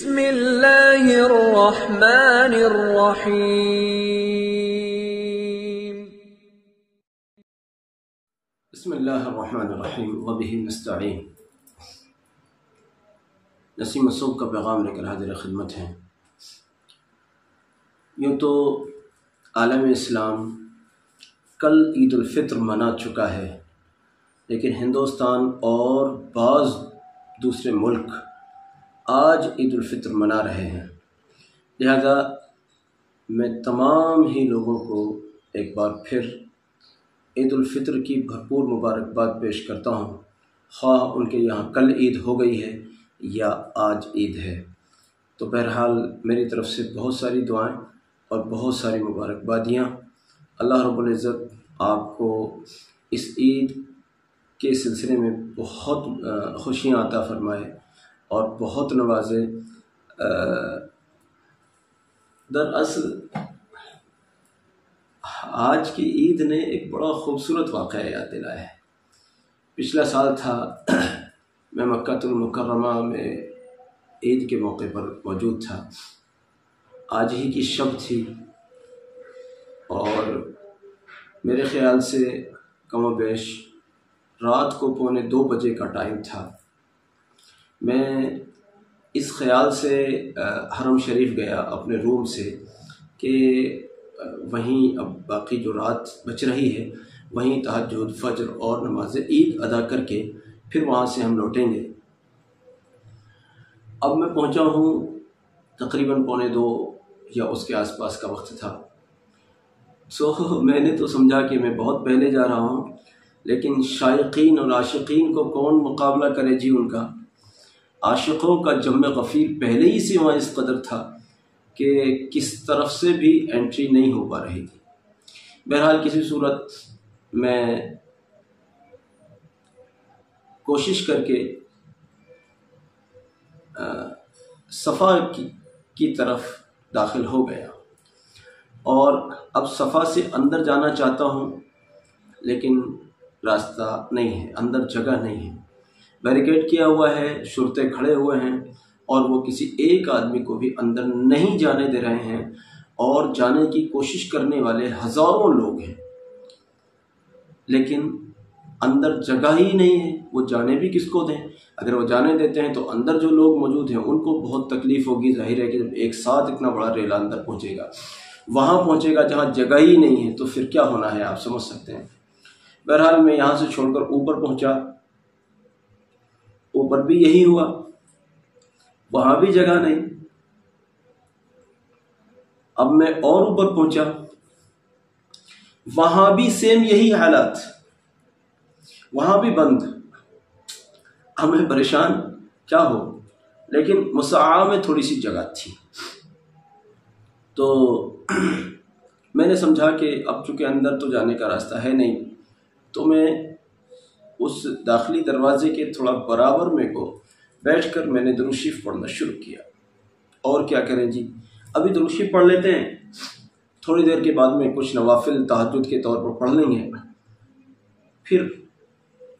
بسم اللہ الرحمن الرحیم بسم اللہ الرحمن الرحیم وبہ نستعین۔ نسیم صبح کا پیغام لے کر حاضر خدمت ہیں۔ یوں تو عالم اسلام کل عید الفطر منا چکا ہے، لیکن ہندوستان اور بعض دوسرے ملک آج عید الفطر منا رہے ہیں۔ لہذا میں تمام ہی لوگوں کو ایک بار پھر عید الفطر کی بھرپور مبارکباد پیش کرتا ہوں، خواہ ان کے یہاں کل عید ہو گئی ہے یا آج عید ہے۔ تو بہرحال میری طرف سے بہت ساری دعائیں اور بہت ساری مبارکبادیاں۔ اللہ رب العزت آپ کو اس عید کے سلسلے میں بہت خوشیاں عطا فرمائے اور بہت نوازے۔ دراصل آج کی عید نے ایک بڑا خوبصورت واقعہ یاد دلایا ہے۔ پچھلا سال تھا، میں مکہ المکرمہ میں عید کے موقع پر موجود تھا۔ آج ہی کی شب تھی اور میرے خیال سے کم و بیش رات کو 1:45 بجے کا ٹائم تھا۔ میں اس خیال سے حرم شریف گیا اپنے روم سے کہ وہیں اب باقی جو رات بچ رہی ہے وہیں تہجد، فجر اور نماز عید ادا کر کے پھر وہاں سے ہم لوٹیں گے۔ اب میں پہنچا ہوں تقریباً 1:45 یا اس کے آس پاس کا وقت تھا۔ میں نے تو سمجھا کہ میں بہت پہلے جا رہا ہوں، لیکن شائقین اور عاشقین کو کون مقابلہ کرے جی ان کا۔ عاشقوں کا جم غفیر پہلے ہی سے وہاں اس قدر تھا کہ کس طرف سے بھی انٹری نہیں ہو پا رہی تھی۔ بہرحال کسی صورت میں کوشش کر کے صفا کی طرف داخل ہو گیا اور اب صفا سے اندر جانا چاہتا ہوں، لیکن راستہ نہیں ہے، اندر جگہ نہیں ہے۔ بیریکیڈ کیا ہوا ہے، شرطے کھڑے ہوئے ہیں اور وہ کسی ایک آدمی کو بھی اندر نہیں جانے دے رہے ہیں، اور جانے کی کوشش کرنے والے ہزاروں لوگ ہیں، لیکن اندر جگہ ہی نہیں ہے۔ وہ جانے بھی کس کو دیں؟ اگر وہ جانے دیتے ہیں تو اندر جو لوگ موجود ہیں ان کو بہت تکلیف ہوگی۔ ظاہر ہے کہ جب ایک ساتھ اتنا بڑا ریلا اندر پہنچے گا، وہاں پہنچے گا جہاں جگہ ہی نہیں ہے، تو پھر کیا ہونا ہے آپ سمجھ سکتے ہیں۔ بہرحال میں یہاں سے چھوڑ کر اوپر پہنچا، اوپر بھی یہی ہوا، وہاں بھی جگہ نہیں۔ اب میں اور اوپر پہنچا، وہاں بھی سیم یہی حالات، وہاں بھی بند۔ اب میں پریشان کیا ہو، لیکن مسعہ میں تھوڑی سی جگہ تھی، تو میں نے سمجھا کہ اب چونکہ اندر تو جانے کا راستہ ہے نہیں، تو میں اس داخلی دروازے کے تھوڑا برابر میں کو بیٹھ کر میں نے درود شریف پڑھنا شروع کیا۔ اور کیا کریں جی، ابھی درود شریف پڑھ لیتے ہیں، تھوڑی دیر کے بعد میں کچھ نوافل تہجد کے طور پر پڑھ لیں گے، پھر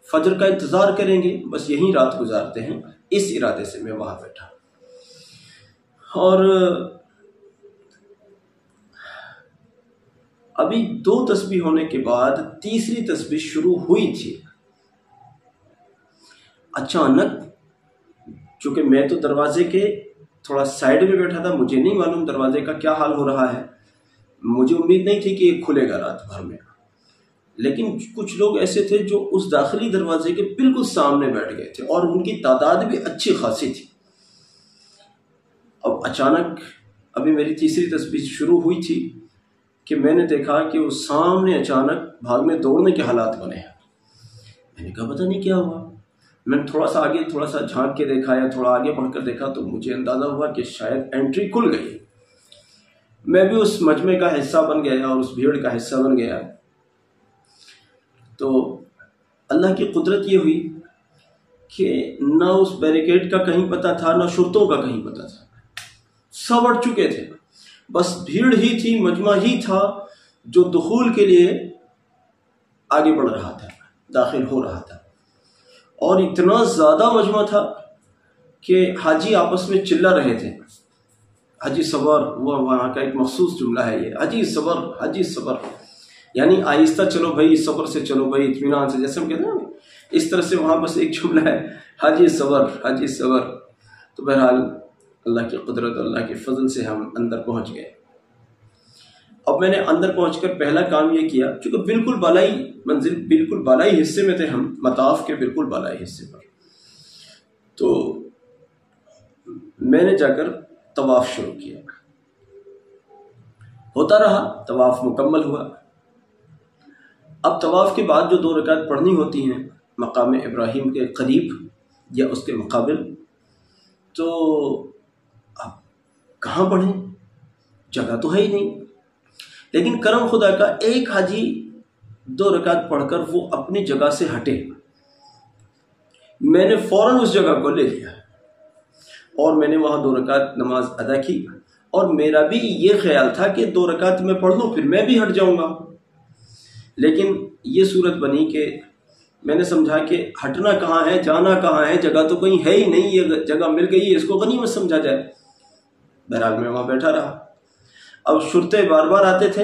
فجر کا انتظار کریں گے، بس یہیں رات گزارتے ہیں۔ اس ارادے سے میں وہاں بیٹھا، اور ابھی 2 تسبیح ہونے کے بعد تیسری تسبیح شروع ہوئی تھی۔ اچانک، چونکہ میں تو دروازے کے تھوڑا سائڈ میں بیٹھا تھا، مجھے نہیں معلوم دروازے کا کیا حال ہو رہا ہے، مجھے امید نہیں تھی کہ یہ کھلے گا رات بھر میں، لیکن کچھ لوگ ایسے تھے جو اس داخلی دروازے کے بالکل سامنے بیٹھ گئے تھے اور ان کی تعداد بھی اچھی خاصی تھی۔ اب اچانک ابھی میری تیسری تسبیح شروع ہوئی تھی کہ میں نے دیکھا کہ وہ سامنے اچانک بھاگنے دوڑنے کے حالات بنے ہیں۔ میں نے کہا پتہ نہیں کیا ہوا۔ میں نے تھوڑا سا آگے تھوڑا سا جھانک کے دیکھا یا تھوڑا آگے بڑھ کر دیکھا تو مجھے اندازہ ہوا کہ شاید انٹری کھل گئی۔ میں بھی اس مجمع کا حصہ بن گیا اور اس بھیڑ کا حصہ بن گیا۔ تو اللہ کی قدرت یہ ہوئی کہ نہ اس بیریکیڈ کا کہیں پتہ تھا، نہ شرطوں کا کہیں پتہ تھا، سب اڑ چکے تھے، بس بھیڑ ہی تھی، مجمع ہی تھا جو دخول کے لیے آگے بڑھ رہا تھا، داخل ہو رہا تھا، اور اتنا زیادہ مجمع تھا کہ حاجی آپس میں چلا رہے تھے، حاجی صبر، وہ وہاں کا ایک مخصوص جملہ ہے یہ، حاجی صبر حاجی صبر، یعنی آہستہ چلو بھائی، صبر سے چلو بھائی، اطمینان سے، جیسے ہم کہتے ہیں اس طرح سے وہاں بس ایک جملہ ہے، حاجی صبر حاجی صبر۔ تو بہرحال اللہ کی قدرت، اللہ کے فضل سے ہم اندر پہنچ گئے۔ اب میں نے اندر پہنچ کر پہلا کام یہ کیا، چونکہ بالکل بالائی منزل، بالکل بالائی حصے میں تھے ہم، مطاف کے بالکل بالائی حصے پر، تو میں نے جا کر طواف شروع کیا۔ ہوتا رہا، طواف مکمل ہوا۔ اب طواف کے بعد جو 2 رکعت پڑھنی ہوتی ہیں مقام ابراہیم کے قریب یا اس کے مقابل، تو اب کہاں پڑھیں، جگہ تو ہے ہی نہیں۔ لیکن کرم خدا کا، ایک حاجی 2 رکعت پڑھ کر وہ اپنی جگہ سے ہٹے، میں نے فوراً اس جگہ کو لے لیا اور میں نے وہاں 2 رکعت نماز ادا کی، اور میرا بھی یہ خیال تھا کہ 2 رکعت میں پڑھ لوں پھر میں بھی ہٹ جاؤں گا۔ لیکن یہ صورت بنی کہ میں نے سمجھا کہ ہٹنا کہاں ہے، جانا کہاں ہے، جگہ تو کہیں ہے ہی نہیں، یہ جگہ مل گئی ہے، اس کو غنیمت سمجھا جائے۔ بہرحال میں وہاں بیٹھا رہا۔ اب شرطے بار بار آتے تھے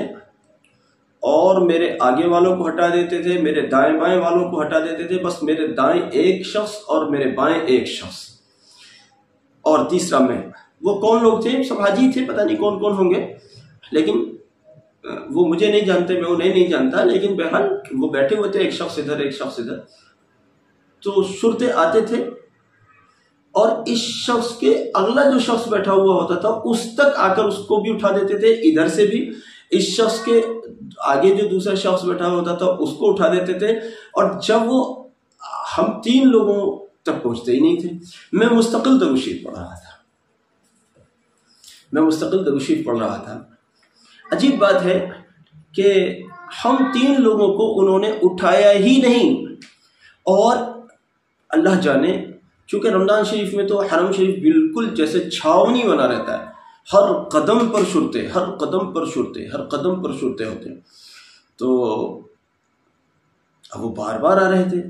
اور میرے آگے والوں کو ہٹا دیتے تھے، میرے دائیں بائیں والوں کو ہٹا دیتے تھے، بس میرے دائیں ایک شخص اور میرے بائیں ایک شخص اور تیسرا میں۔ وہ کون لوگ تھے؟ سب حاجی تھے، پتہ نہیں کون کون ہوں گے، لیکن وہ مجھے نہیں جانتے، میں انہیں نہیں جانتا، لیکن بہرحال وہ بیٹھے ہوئے تھے، ایک شخص ادھر ایک شخص ادھر۔ تو شرطے آتے تھے اور اس شخص کے اگلا جو شخص بیٹھا ہوا ہوتا تھا اس تک آ کر اس کو بھی اٹھا دیتے تھے، ادھر سے بھی اس شخص کے آگے جو دوسرا شخص بیٹھا ہوتا تھا اس کو اٹھا دیتے تھے، اور جب وہ ہم 3 لوگوں تک پہنچتے ہی نہیں تھے۔ میں مستقل درود پڑھ رہا تھا، عجیب بات ہے کہ ہم 3 لوگوں کو انہوں نے اٹھایا ہی نہیں، اور اللہ جانے، چونکہ رمضان شریف میں تو حرم شریف بالکل جیسے چھاونی بنا رہتا ہے، ہر قدم پر شرطے، ہر قدم پر شرطے، ہر قدم پر شرطے ہوتے ہیں، تو اب وہ بار بار آ رہے تھے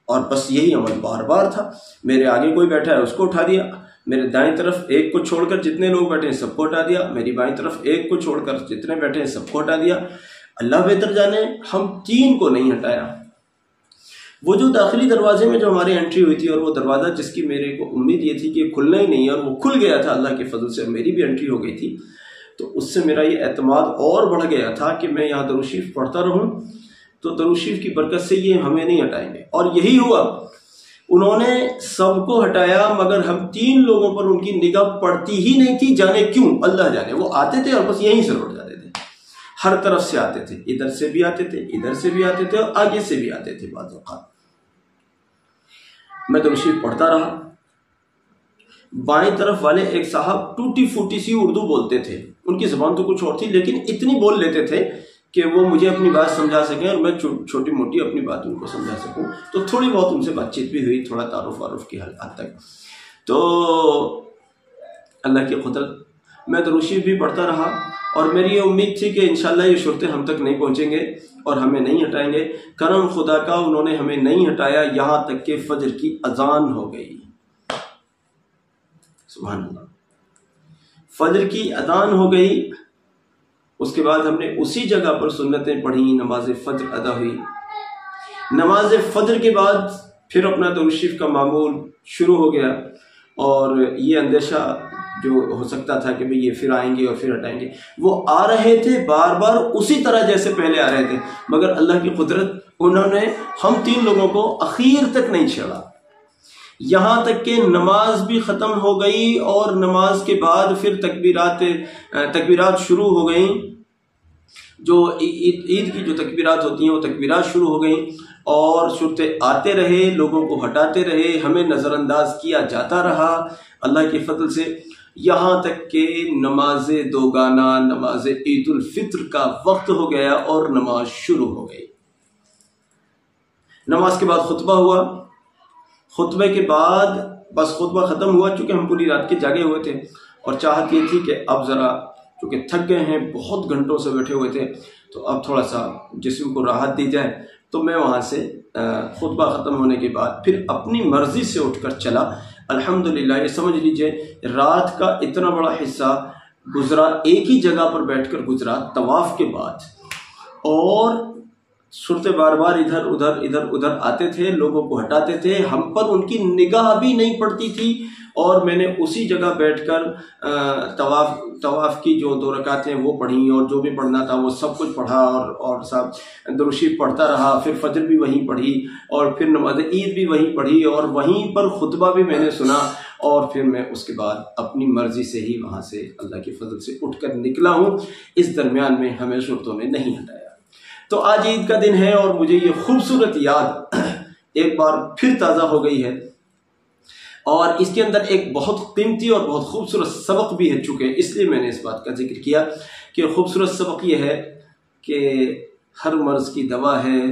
اور بس یہی عمل بار بار تھا۔ میرے آگے کوئی بیٹھا ہے اس کو اٹھا دیا، میرے دائیں طرف ایک کو چھوڑ کر جتنے لوگ بیٹھے ہیں سب کو ہٹا دیا، میری بائیں طرف ایک کو چھوڑ کر جتنے بیٹھے ہیں سب کو ہٹا دیا۔ اللہ بہتر جانے، ہم 3 کو نہیں ہٹایا۔ وہ جو داخلی دروازے میں جو ہماری انٹری ہوئی تھی، اور وہ دروازہ جس کی میرے کو امید یہ تھی کہ کھلنا ہی نہیں ہے، اور وہ کھل گیا تھا اللہ کے فضل سے، میری بھی انٹری ہو گئی تھی، تو اس سے میرا یہ اعتماد اور بڑھ گیا تھا کہ میں یہاں درود شریف پڑھتا رہوں تو درود شریف کی برکت سے یہ ہمیں نہیں ہٹائیں گے۔ اور یہی ہوا، انہوں نے سب کو ہٹایا، مگر ہم 3 لوگوں پر ان کی نگاہ پڑتی ہی نہیں تھی، جانے کیوں، اللہ جانے۔ وہ آتے تھے اور بس یہیں سے لوٹ جاتے تھے، ہر طرف سے آتے تھے، ادھر سے بھی آتے تھے، ادھر سے بھی آتے تھے، اور آگے سے بھی آتے تھے بعض اوقات۔ میں درود شریف پڑھتا رہا۔ بائیں طرف والے ایک صاحب ٹوٹی پھوٹی سی اردو بولتے تھے، ان کی زبان تو کچھ اور تھی لیکن اتنی بول لیتے تھے کہ وہ مجھے اپنی بات سمجھا سکیں اور میں چھوٹی موٹی اپنی بات ان کو سمجھا سکوں۔ تو تھوڑی بہت ان سے بات چیت بھی ہوئی، تھوڑا تعارف وعارف کی حد تک۔ تو اللہ کی قدرت، میں درود شریف بھی پڑھتا رہا، اور میری یہ امید تھی کہ انشاءاللہ یہ شرطیں ہم تک نہیں پہنچیں گے اور ہمیں نہیں ہٹائیں گے۔ کرم خدا کا، انہوں نے ہمیں نہیں ہٹایا یہاں تک کہ فجر کی اذان ہو گئی۔ سبحان اللہ، فجر کی اذان ہو گئی۔ اس کے بعد ہم نے اسی جگہ پر سنتیں پڑھی، نماز فجر ادا ہوئی۔ نماز فجر کے بعد پھر اپنا درود شریف کا معمول شروع ہو گیا، اور یہ اندیشہ جو ہو سکتا تھا کہ بھئی یہ پھر آئیں گے اور پھر ہٹائیں گے، وہ آ رہے تھے بار بار اسی طرح جیسے پہلے آ رہے تھے، مگر اللہ کی قدرت، انہوں نے ہم 3 لوگوں کو اخیر تک نہیں چھیڑا، یہاں تک کہ نماز بھی ختم ہو گئی، اور نماز کے بعد پھر تکبیرات شروع ہو گئیں، جو عید کی جو تکبیرات ہوتی ہیں وہ تکبیرات شروع ہو گئیں، اور شرطے آتے رہے، لوگوں کو ہٹاتے رہے، ہمیں نظر انداز کیا جاتا رہا اللہ کے فضل سے، یہاں تک کہ نماز دوگانہ، نماز عید الفطر کا وقت ہو گیا اور نماز شروع ہو گئی۔ نماز کے بعد خطبہ ہوا، خطبے کے بعد بس خطبہ ختم ہوا، چونکہ ہم پوری رات کے جاگے ہوئے تھے اور چاہت یہ تھی کہ اب ذرا چونکہ تھک گئے ہیں، بہت گھنٹوں سے بیٹھے ہوئے تھے، تو اب تھوڑا سا جسم کو راحت دی جائے۔ تو میں وہاں سے خطبہ ختم ہونے کے بعد پھر اپنی مرضی سے اٹھ کر چلا الحمدللہ یہ سمجھ لیجئے رات کا اتنا بڑا حصہ گزرا ایک ہی جگہ پر بیٹھ کر گزرا طواف کے بعد، اور صورتیں بار بار ادھر ادھر آتے تھے، لوگوں کو ہٹاتے تھے، ہم پر ان کی نگاہ بھی نہیں پڑتی تھی، اور میں نے اسی جگہ بیٹھ کر طواف کی جو 2 رکعتیں وہ پڑھیں، اور جو بھی پڑھنا تھا وہ سب کچھ پڑھا، اور سب درود شریف پڑھتا رہا، پھر فجر بھی وہیں پڑھی، اور پھر نماز عید بھی وہیں پڑھی، اور وہیں پر خطبہ بھی میں نے سنا، اور پھر میں اس کے بعد اپنی مرضی سے ہی وہاں سے اللہ کے فضل سے اٹھ کر نکلا ہوں، اس درمیان میں ہمیں شرطوں نے نہیں ہٹایا۔ تو آج عید کا دن ہے، اور مجھے یہ خوبصورت یاد ایک بار پھر تازہ ہو گئی ہے، اور اس کے اندر ایک بہت قیمتی اور بہت خوبصورت سبق بھی ہے، چونکہ اس لیے میں نے اس بات کا ذکر کیا کہ خوبصورت سبق یہ ہے کہ ہر مرض کی دوا ہے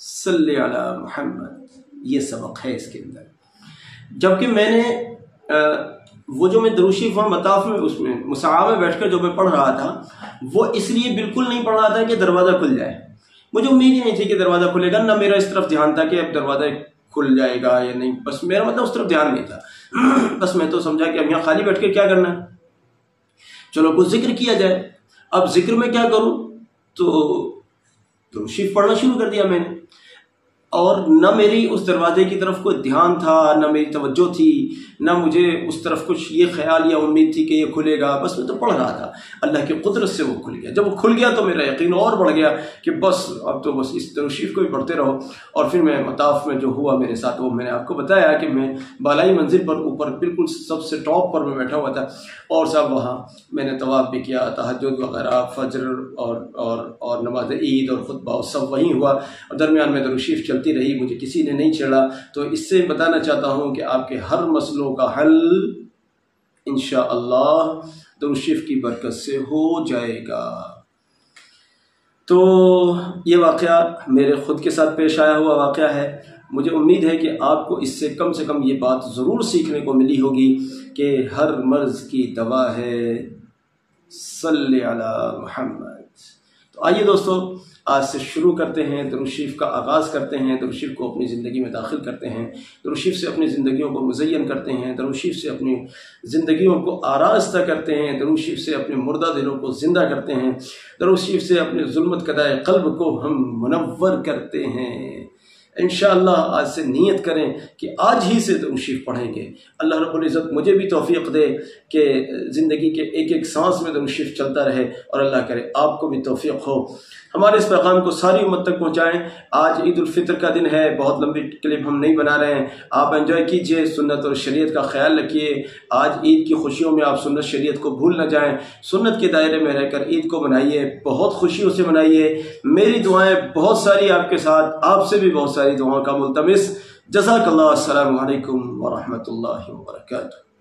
صلی علی محمد، یہ سبق ہے اس کے اندر۔ جبکہ میں نے وہ جو میں درود شریف وہاں مطاف میں اس میں مصعب میں بیٹھ کر جو میں پڑھ رہا تھا، وہ اس لیے بالکل نہیں پڑھ رہا تھا کہ دروازہ کھل جائے، مجھے امید ہی نہیں تھی کہ دروازہ کھلے گا، نہ میرا اس طرف دھیان تھا کہ اب دروازہ کھل جائے گا یا نہیں، بس میرا مطلب اس طرف دھیان نہیں تھا، بس میں تو سمجھا کہ اب یہاں خالی بیٹھ کے کیا کرنا ہے، چلو کچھ ذکر کیا جائے۔ اب ذکر میں کیا کروں، تو درود شریف پڑھنا شروع کر دیا میں نے، اور نہ میری اس دروازے کی طرف کوئی دھیان تھا، نہ میری توجہ تھی، نہ مجھے اس طرف کچھ یہ خیال یا امید تھی کہ یہ کھلے گا، بس میں تو پڑھ رہا تھا، اللہ کی قدرت سے وہ کھل گیا۔ جب وہ کھل گیا تو میرا یقین اور بڑھ گیا کہ بس اب تو بس اس درود شریف کو ہی پڑھتے رہو۔ اور پھر میں مطاف میں جو ہوا میرے ساتھ وہ میں نے آپ کو بتایا کہ میں بالائی منزل پر اوپر بالکل سب سے ٹاپ پر میں بیٹھا ہوا تھا، اور سب وہاں میں نے طواف بھی کیا، تہجد وغیرہ، فجر اور نماز عید اور خطبہ سب وہیں ہوا، اور درمیان میں درود شریف چلتی رہی، مجھے کسی نے نہیں چھیڑا۔ تو اس سے بتانا چاہتا ہوں کہ آپ کے ہر مسئلوں کا حل انشاءاللہ درود شریف کی برکت سے ہو جائے گا۔ تو یہ واقعہ میرے خود کے ساتھ پیش آیا ہوا واقعہ ہے، مجھے امید ہے کہ آپ کو اس سے کم یہ بات ضرور سیکھنے کو ملی ہوگی کہ ہر مرض کی دوا ہے صلی علی محمد۔ تو آئیے دوستو آج سے شروع کرتے ہیں، درود شریف کا آغاز کرتے ہیں، درود شریف کو اپنی زندگی میں داخل کرتے ہیں، درود شریف سے اپنی زندگیوں کو مزین کرتے ہیں، درود شریف سے اپنی زندگیوں کو آراستہ کرتے ہیں، درود شریف سے اپنے مردہ دلوں کو زندہ کرتے ہیں، درود شریف سے اپنے ظلمت کدائے قلب کو ہم منور کرتے ہیں۔ انشاءاللہ آج سے نیت کریں کہ آج ہی سے درود شریف پڑھیں گے۔ اللہ رب العزت مجھے بھی توفیق دے کہ زندگی کے ایک ایک سانس میں درود شریف چلتا رہے، اور اللہ کرے آپ کو بھی توفیق ہو۔ ہمارے اس پیغام کو ساری امت تک پہنچائیں۔ آج عید الفطر کا دن ہے، بہت لمبی کلپ ہم نہیں بنا رہے ہیں، آپ انجوائے کیجئے، سنت اور شریعت کا خیال رکھیے۔ آج عید کی خوشیوں میں آپ سنت شریعت کو بھول نہ جائیں، سنت کے دائرے میں رہ کر عید کو منائیے، بہت خوشیوں سے منائیے۔ میری دعائیں بہت ساری آپ کے ساتھ، آپ سے بھی بہت ساری دعاؤں کا ملتمس۔ جزاک اللہ، السلام علیکم ورحمۃ اللہ وبرکاتہ۔